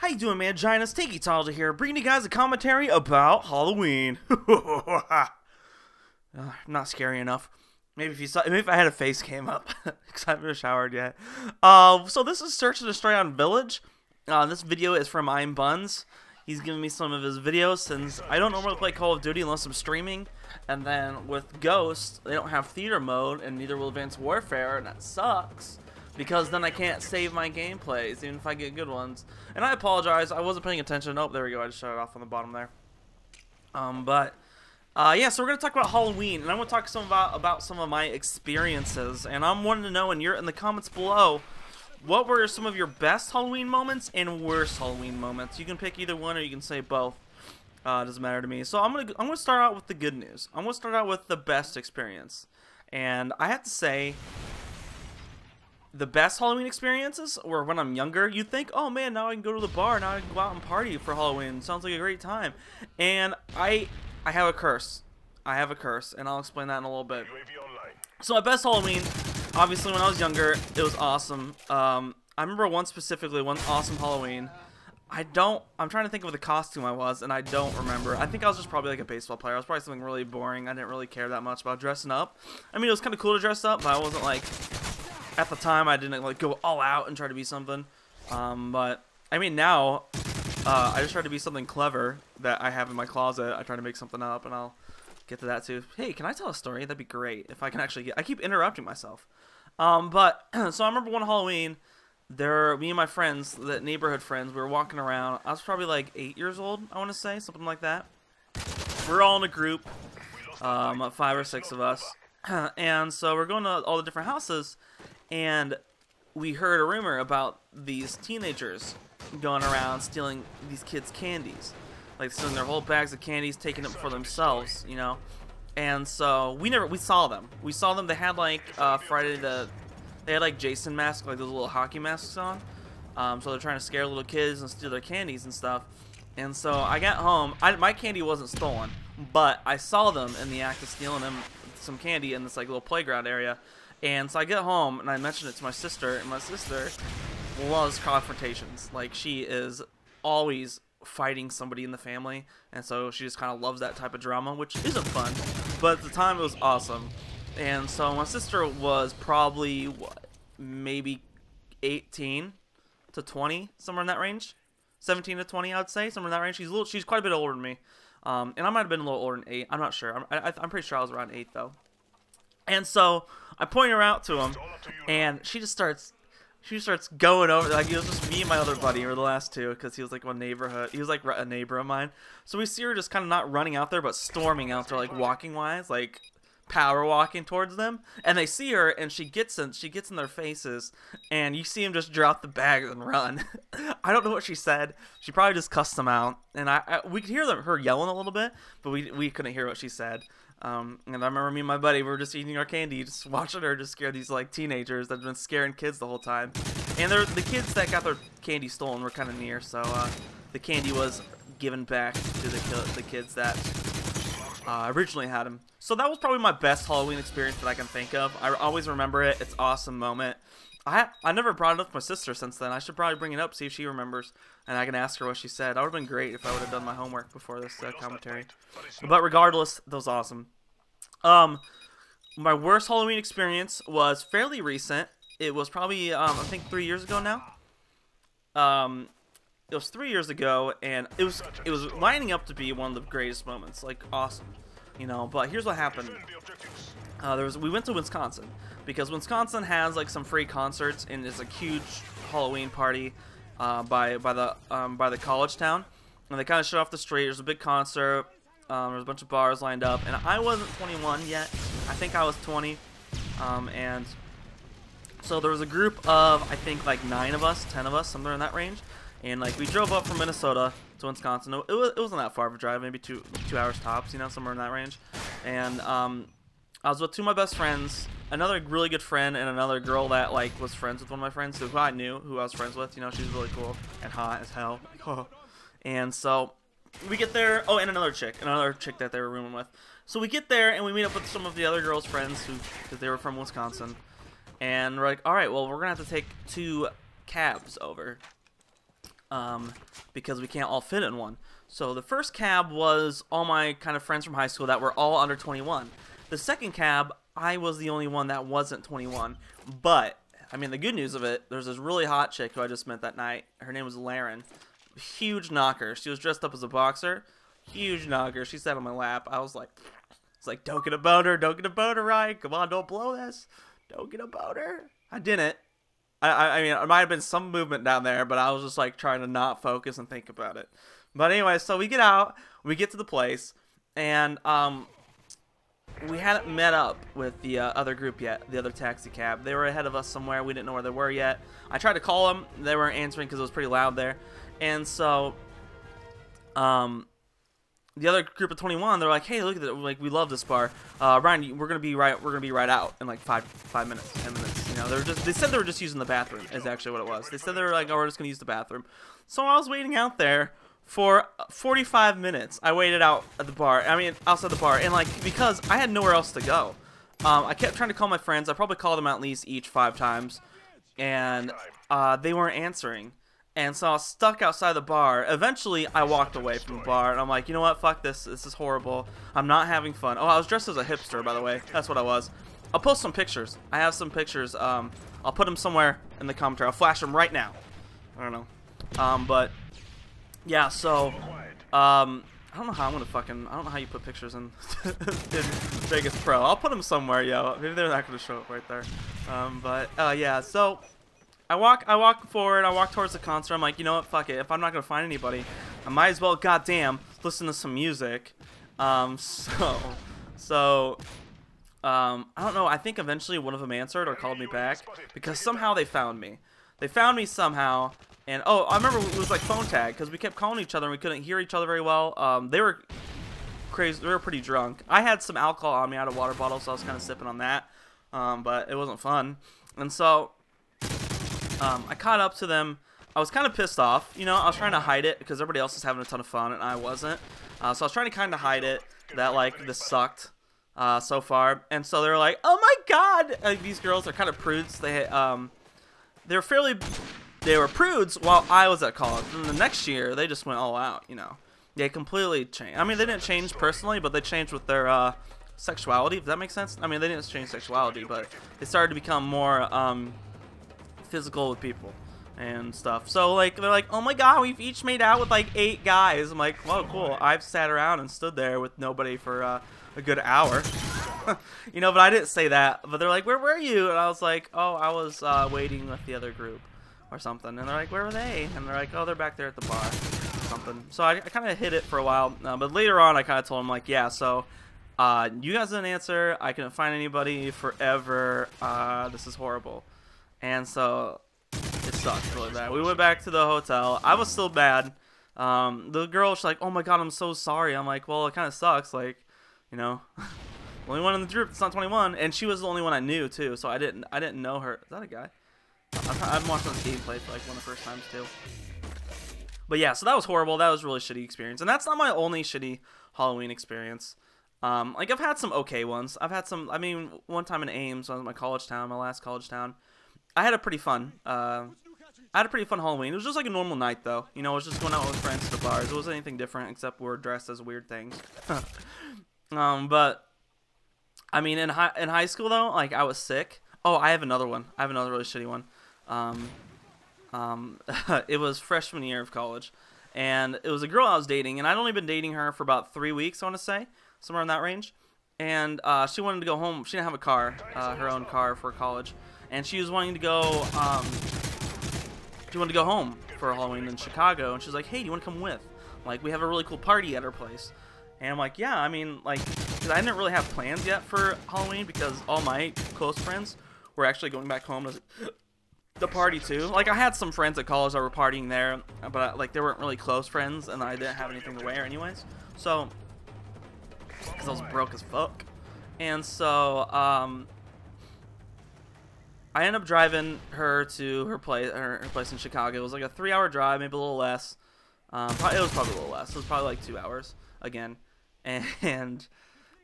How you doing, man? Giantus AnAngryToddler here, bringing you guys a commentary about Halloween. Not scary enough. Maybe if I had a face came up, because I haven't showered yet. So this is Search and Destroy on Village. This video is from I'm Buns. He's giving me some of his videos since I don't normally play Call of Duty unless I'm streaming. And then with Ghost, they don't have theater mode, and neither will Advanced Warfare, and that sucks. Because then I can't save my gameplays, even if I get good ones. And I apologize, I wasn't paying attention. Oh, there we go, I just shut it off on the bottom there. Yeah, so we're going to talk about Halloween, and I'm going to talk about some of my experiences. And I'm wanting to know in the comments below, what were some of your best Halloween moments and worst Halloween moments? You can pick either one, or you can say both. It doesn't matter to me. So I'm gonna start out with the good news. I'm gonna start out with the best experience, and I have to say, the best Halloween experiences were when I'm younger. You'd think, oh man, now I can go to the bar, now I can go out and party for Halloween. Sounds like a great time. And I have a curse. I have a curse, and I'll explain that in a little bit. So my best Halloween, obviously when I was younger, it was awesome. I remember one awesome Halloween. I'm trying to think of the costume I was, and I don't remember. I think I was just probably like a baseball player. I was probably something really boring. I didn't really care that much about dressing up. I mean, it was kind of cool to dress up, but I wasn't like, at the time, I didn't like go all out and try to be something. But I mean, now, I just try to be something clever that I have in my closet. I try to make something up, and I'll get to that too. Hey, can I tell a story? That'd be great if I can actually I keep interrupting myself. So I remember one Halloween. Me and my friends, the neighborhood friends, we were walking around. I was probably like 8 years old, I want to say, something like that. We're all in a group, 5 or 6 of us, and so we're going to all the different houses, and we heard a rumor about these teenagers going around stealing these kids' candies, like stealing their whole bags of candies, taking them for themselves, you know. And so we saw them. We saw them. They had like They had like Jason masks, like those little hockey masks on. So they're trying to scare little kids and steal their candies and stuff. And so I got home. My candy wasn't stolen, but I saw them in the act of stealing them some candy in this like little playground area. And so I get home and I mentioned it to my sister, and my sister loves confrontations. Like, she is always fighting somebody in the family, and so she just kind of loves that type of drama, which isn't fun, but at the time it was awesome. And so my sister was probably, what, maybe 18 to 20, somewhere in that range. 17 to 20, I would say, somewhere in that range. She's quite a bit older than me. And I might have been a little older than 8. I'm not sure. I'm pretty sure I was around 8, though. And so I point her out to him, and she starts going over. Like, it was just me and my other buddy were the last two, because he was like he was like a neighbor of mine. So we see her just kind of not running out there, but storming out there, like walking wise, like power walking towards them, and they see her, and she gets in their faces, and you see him just drop the bag and run. I don't know what she said. She probably just cussed them out, and we could hear her yelling a little bit, but we couldn't hear what she said. And I remember me and my buddy, we were just eating our candy, just watching her just scare these like teenagers that have been scaring kids the whole time. And the kids that got their candy stolen were kind of near, so the candy was given back to the kids that originally had him. So that was probably my best Halloween experience that I can think of. I always remember it. It's an awesome moment. I never brought it up with my sister since then. I should probably bring it up, see if she remembers, and I can ask her what she said. That would have been great if I would have done my homework before this commentary. But regardless, that was awesome. My worst Halloween experience was fairly recent. It was probably, I think 3 years ago now. It was 3 years ago, and it was lining up to be one of the greatest moments, like awesome, you know. But here's what happened. We went to Wisconsin because Wisconsin has like some free concerts, and it's a huge Halloween party by the college town, and they kind of shut off the street. There's a big concert. There's a bunch of bars lined up, and I wasn't 21 yet. I think I was 20, and so there was a group of, I think, like 9 of us, 10 of us, somewhere in that range. And like we drove up from Minnesota to Wisconsin. It wasn't that far of a drive, maybe two hours tops, you know, somewhere in that range. And I was with 2 of my best friends, another really good friend, and another girl that like was friends with one of my friends, who I knew, who I was friends with. You know, she's really cool and hot as hell. And so we get there. Oh, and another chick that they were rooming with. So we get there and we meet up with some of the other girls' friends because they were from Wisconsin. And we're like, all right, well, we're gonna have to take 2 cabs over. because we can't all fit in one. So the first cab was all my kind of friends from high school that were all under 21. The second cab, I was the only one that wasn't 21. But, I mean, the good news of it, there's this really hot chick who I just met that night. Her name was Laren. Huge knocker. She was dressed up as a boxer. Huge knocker. She sat on my lap. I was like, don't get a boner. Don't get a boner, Ryan. Come on, don't blow this. Don't get a boner. I didn't. I mean, it might have been some movement down there, but I was just like trying to not focus and think about it. But anyway, so we get out, we get to the place, and we hadn't met up with the other group yet, the other taxi cab. They were ahead of us somewhere. We didn't know where they were yet. I tried to call them. They weren't answering because it was pretty loud there. And so the other group of 21, they're like, hey, look at it, like, we love this bar. Ryan, we're gonna be right out in like 5 minutes, 10 minutes. You know, they said they were just using the bathroom is actually what it was. They said they were like, oh, we're just gonna use the bathroom. So I was waiting out there for 45 minutes. I waited out at the bar. I mean, outside the bar, and like because I had nowhere else to go. I kept trying to call my friends. I probably called them at least each 5 times, and they weren't answering. And so I was stuck outside the bar. Eventually, I walked away from the bar, and I'm like, you know what? Fuck this. This is horrible. I'm not having fun. Oh, I was dressed as a hipster, by the way. That's what I was. I'll post some pictures. I have some pictures. I'll put them somewhere in the commentary. I'll flash them right now. I don't know. But yeah. So I don't know how I'm gonna fucking. I don't know how you put pictures in, in Vegas Pro. I'll put them somewhere, yo. Maybe they're not gonna show up right there. But yeah. So. I walk forward, I walk towards the concert. I'm like, you know what, fuck it. If I'm not going to find anybody, I might as well, goddamn, listen to some music. I don't know. I think eventually one of them answered or called me back because somehow they found me. They found me somehow. And, oh, I remember it was like phone tag because we kept calling each other and we couldn't hear each other very well. They were crazy. They were pretty drunk. I had some alcohol on me out of a water bottle, so I was kind of sipping on that. But it wasn't fun. And so I caught up to them. I was kind of pissed off. You know, I was trying to hide it because everybody else was having a ton of fun and I wasn't. So I was trying to kind of hide it that, like, this sucked so far. And so they were like, oh my god! These girls are kind of prudes. They were prudes while I was at college. And the next year, they just went all out, you know. They completely changed. I mean, they didn't change personally, but they changed with their sexuality, if that makes sense. I mean, they didn't change sexuality, but they started to become more physical with people and stuff. So like they're like, oh my god, we've each made out with like 8 guys. I'm like, whoa, cool. I've sat around and stood there with nobody for a good hour. You know, but I didn't say that. But they're like, where were you? And I was like, oh, I was waiting with the other group or something. And they're like, where were they? And they're like, oh, they're back there at the bar or something. So I kind of hid it for a while. But later on, I kind of told them, like, yeah, so you guys didn't answer. I couldn't find anybody forever. This is horrible. And so it sucked really bad. We went back to the hotel. I was still bad. The girl was like, oh my god, I'm so sorry. I'm like, well, it kind of sucks. Like, you know, only one in the group that's not 21. And she was the only one I knew, too. So I didn't know her. Is that a guy? I've watched this gameplay for like one of the first times, too. But yeah, so that was horrible. That was a really shitty experience. And that's not my only shitty Halloween experience. Like, I've had some okay ones. I've had some, I mean, one time in Ames, when I was in my college town, my last college town. I had a pretty fun Halloween. It was just like a normal night, though. You know, I was just going out with friends to the bars. It wasn't anything different, except we were dressed as weird things. But I mean, in high school though, like I was sick. Oh, I have another one. I have another really shitty one. It was freshman year of college, and it was a girl I was dating, and I'd only been dating her for about 3 weeks, I want to say, somewhere in that range. And she wanted to go home. She didn't have a car, her own car for college. And she was wanting to go, she wanted to go home for Halloween in Chicago. And she was like, hey, do you want to come with? Like, we have a really cool party at her place. And I'm like, yeah, I mean, like, because I didn't really have plans yet for Halloween because all my close friends were actually going back home to the party, too. Like, I had some friends at college that were partying there, but, like, they weren't really close friends, and I didn't have anything to wear anyways. So, because I was broke as fuck. And so, I ended up driving her to her place in Chicago. It was like a 3-hour drive, maybe a little less. It was probably a little less. It was probably like 2 hours again. And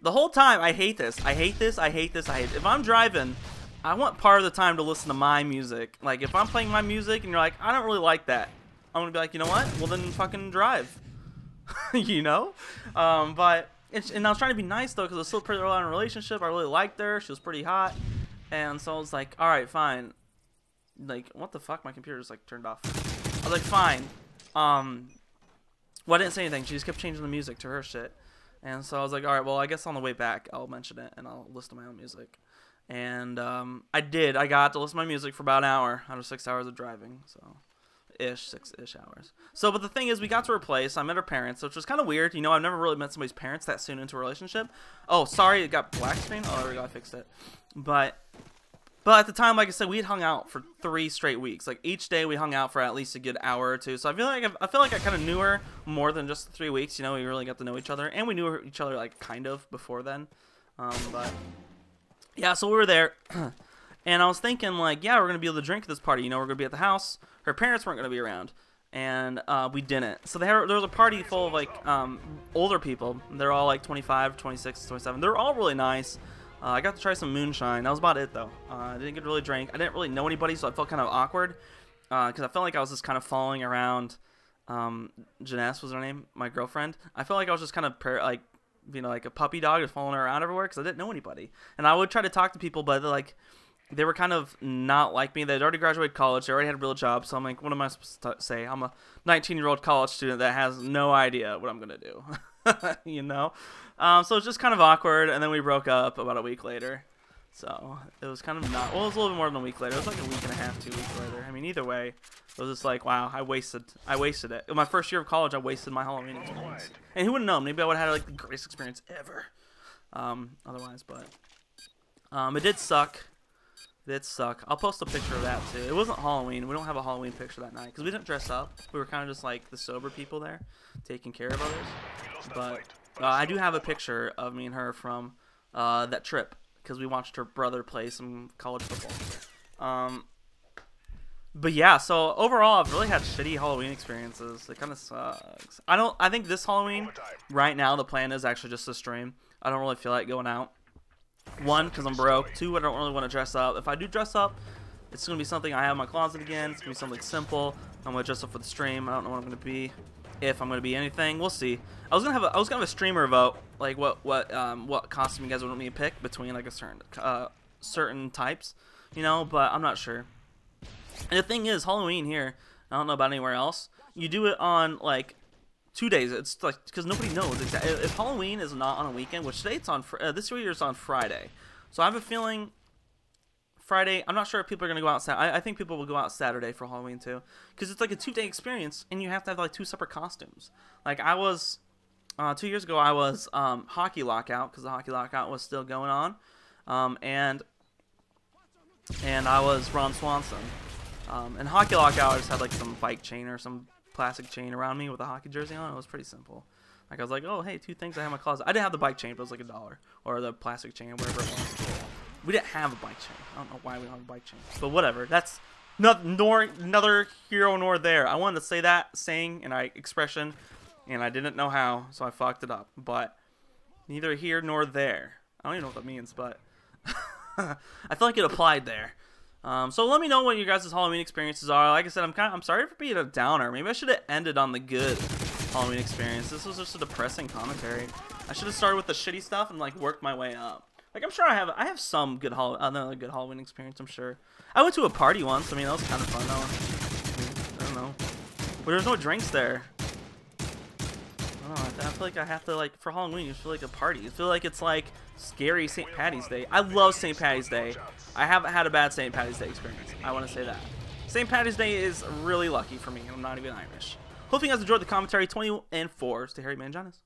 the whole time, I hate this. I hate this. I hate this. I hate it. If I'm driving, I want part of the time to listen to my music. Like, if I'm playing my music and you're like, I don't really like that, I'm gonna be like, you know what? Well, then fucking drive. You know? But and I was trying to be nice though, because I was still pretty early in a relationship. I really liked her. She was pretty hot, and so I was like, all right, fine. Like, what the fuck? My computer just like turned off. I was like, fine. Well, I didn't say anything. She just kept changing the music to her shit. And so I was like, all right, well, I guess on the way back, I'll mention it, and I'll listen to my own music. And I did. I got to listen to my music for about an hour out of 6 hours of driving. So, six-ish hours. So, but the thing is, we got to her place. I met her parents, which was kind of weird. You know, I've never really met somebody's parents that soon into a relationship. Oh, sorry, it got black screen. Oh, there we go. I fixed it. But at the time, like I said, we had hung out for 3 straight weeks. Like, each day we hung out for at least a good hour or two. So I feel like I kind of knew her more than just 3 weeks. You know, we really got to know each other, and we knew each other like kind of before then. But yeah, so we were there, and I was thinking like, yeah, we're gonna be able to drink at this party. You know, we're gonna be at the house. Her parents weren't gonna be around, and we didn't. So there was a party full of like older people. They're all like 25, 26, 27. They're all really nice. I got to try some moonshine. That was about it, though. I didn't get to really drink. I didn't really know anybody, so I felt kind of awkward. Because I felt like I was just kind of following around. Janice was her name, my girlfriend. I felt like I was just kind of, like, you know, like a puppy dog just following her around everywhere because I didn't know anybody. And I would try to talk to people, but they were kind of not like me. They'd already graduated college. They already had a real job. So I'm like, what am I supposed to say? I'm a 19-year-old college student that has no idea what I'm going to do. You know? So it's just kind of awkward, and then we broke up about a week later. So it was kind of not, well, it was a little bit more than a week later. It was like a week and a half, 2 weeks later. I mean, either way, it was just like, wow, I wasted it. In my first year of college, I wasted my Halloween experience. And who would have known? Maybe I would have had like the greatest experience ever. Otherwise, but it did suck. It did suck. I'll post a picture of that too. It wasn't Halloween. We don't have a Halloween picture that night because we didn't dress up. We were kind of just like the sober people there, taking care of others. But I do have a picture of me and her from that trip because we watched her brother play some college football. But yeah, so overall, I've really had shitty Halloween experiences. It kind of sucks. I think this Halloween, right now, the plan is actually just to stream. I don't really feel like going out. 1, because I'm broke. 2, I don't really want to dress up. If I do dress up, it's going to be something I have in my closet again. It's going to be something simple. I'm going to dress up for the stream. I don't know what I'm going to be. If I'm going to be anything, we'll see. I was gonna have a streamer vote, like what costume you guys would want me to pick between like a certain types, you know, but I'm not sure. And the thing is, Halloween here, I don't know about anywhere else. You do it on like 2 days. It's like because nobody knows exactly. If Halloween is not on a weekend, which today it's on this year it's on Friday, so I have a feeling Friday. I'm not sure if people are gonna go out. I think people will go out Saturday for Halloween too, because it's like a 2-day experience, and you have to have like 2 separate costumes. Like I was 2 years ago, I was hockey lockout because the hockey lockout was still going on, and I was Ron Swanson. And hockey lockout, I just had like some bike chain or some plastic chain around me with a hockey jersey on. It was pretty simple. Like I was like, oh hey, 2 things I have in my closet. I didn't have the bike chain, but it was like $1, or the plastic chain, or whatever it was. We didn't have a bike chain. I don't know why we don't have a bike chain, but whatever. That's neither here nor there. I wanted to say that saying and expression, and I didn't know how, so I fucked it up. But neither here nor there. I don't even know what that means, but I feel like it applied there. So let me know what your guys' Halloween experiences are. Like I said, I'm sorry for being a downer. Maybe I should have ended on the good Halloween experience. This was just a depressing commentary. I should have started with the shitty stuff and like worked my way up. Like I'm sure I have some good another good Halloween experience. I'm sure. I went to a party once. I mean that was kind of fun though. I don't know, but there's no drinks there. I don't know. I feel like I have to like for Halloween. You feel like a party. You feel like it's like scary St. Patty's Day. I love St. Patty's Day. I haven't had a bad St. Patty's Day experience. I want to say that. St. Patty's Day is really lucky for me. I'm not even Irish. Hope you guys enjoyed the commentary. 20 and 4. Stay hairy, man, Jonas.